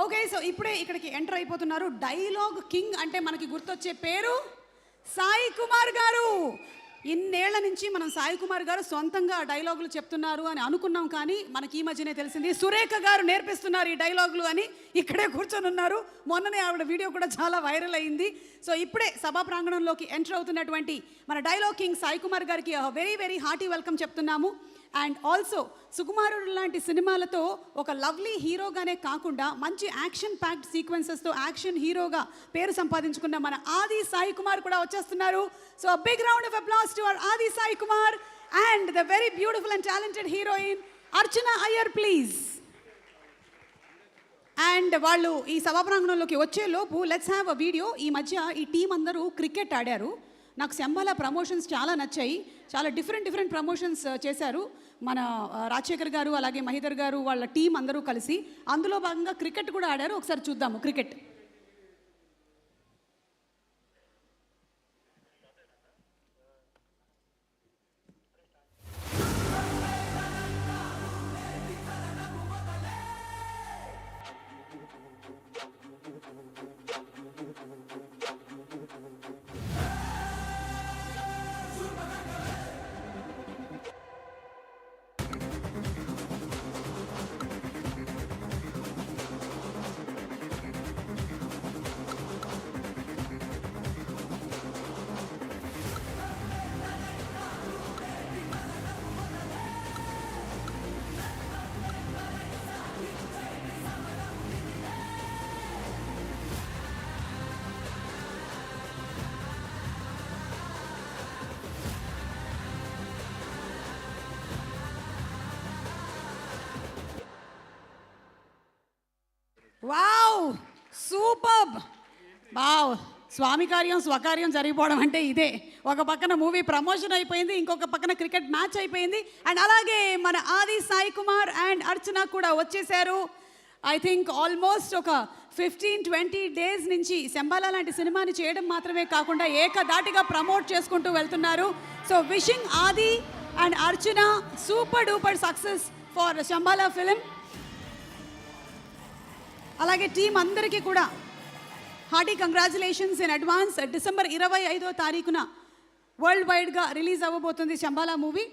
Okay, so ఇప్పుడే ఇక్కడికి enter అయిపోతున్నారు. డైలాగ్ కింగ్ అంటే మనకి గుర్తొచ్చే పేరు సాయి కుమార్ గారు. ఇన్నేళ్ల నుంచి మనం సాయి కుమార్ గారు సొంతంగా డైలాగులు చెప్తున్నారు అని అనుకున్నాం, కానీ మనకి ఈ మధ్యనే తెలిసింది సురేఖ గారు నేర్పిస్తున్నారు ఈ డైలాగులు అని. ఇక్కడే కూర్చొని ఉన్నారు. మొన్ననే ఆవిడ వీడియో కూడా చాలా వైరల్ అయింది. సో ఇప్పుడే సభా ప్రాంగణంలోకి ఎంటర్ అవుతున్నటువంటి మన డైలాగ్ కింగ్ సాయి కుమార్ గారికి వెరీ వెరీ హార్టీ వెల్కమ్ చెప్తున్నాము. అండ్ ఆల్సో సుకుమారుడు లాంటి సినిమాలతో ఒక లవ్లీ హీరోగానే కాకుండా మంచి యాక్షన్ ప్యాక్డ్ సీక్వెన్సెస్తో యాక్షన్ హీరోగా పేరు సంపాదించుకున్న మన ఆది సాయి కుమార్ కూడా వచ్చేస్తున్నారు. So big round of applause to our Aadi Sai Kumar and the very beautiful and talented heroine Archana Iyer please. And వాళ్ళు ఈ సభా ప్రాంగణంలోకి వచ్చే లోపు లెట్స్ హ్యావ్ అ వీడియో. ఈ మధ్య ఈ టీం అందరూ క్రికెట్ ఆడారు. నాకు శంబాలా ప్రమోషన్స్ చాలా నచ్చాయి. చాలా డిఫరెంట్ ప్రమోషన్స్ చేశారు మన రాజశేఖర్ గారు అలాగే మహిధర్ గారు వాళ్ళ టీం అందరూ కలిసి. అందులో భాగంగా క్రికెట్ కూడా ఆడారు. ఒకసారి చూద్దాము క్రికెట్. Wow, superb. వావ్, స్వామి కార్యం స్వకార్యం జరిగిపోవడం అంటే ఇదే. ఒక పక్కన మూవీ ప్రమోషన్ అయిపోయింది, ఇంకొక పక్కన క్రికెట్ మ్యాచ్ అయిపోయింది. అండ్ అలాగే మన ఆది సాయి కుమార్ అండ్ అర్చన కూడా వచ్చేసారు. ఐ థింక్ ఆల్మోస్ట్ ఒక 15-20 డేస్ నుంచి శంబాలా లాంటి సినిమాని చేయడం మాత్రమే కాకుండా ఏకదాటిగా ప్రమోట్ చేసుకుంటూ వెళ్తున్నారు. So wishing Aadi and Archana super duper success for Shambala film. అలాగే టీం అందరికీ కూడా hearty congratulations in advance. December 25వ తారీఖున వరల్డ్ వైడ్గా రిలీజ్ అవ్వబోతుంది శంబాలా మూవీ.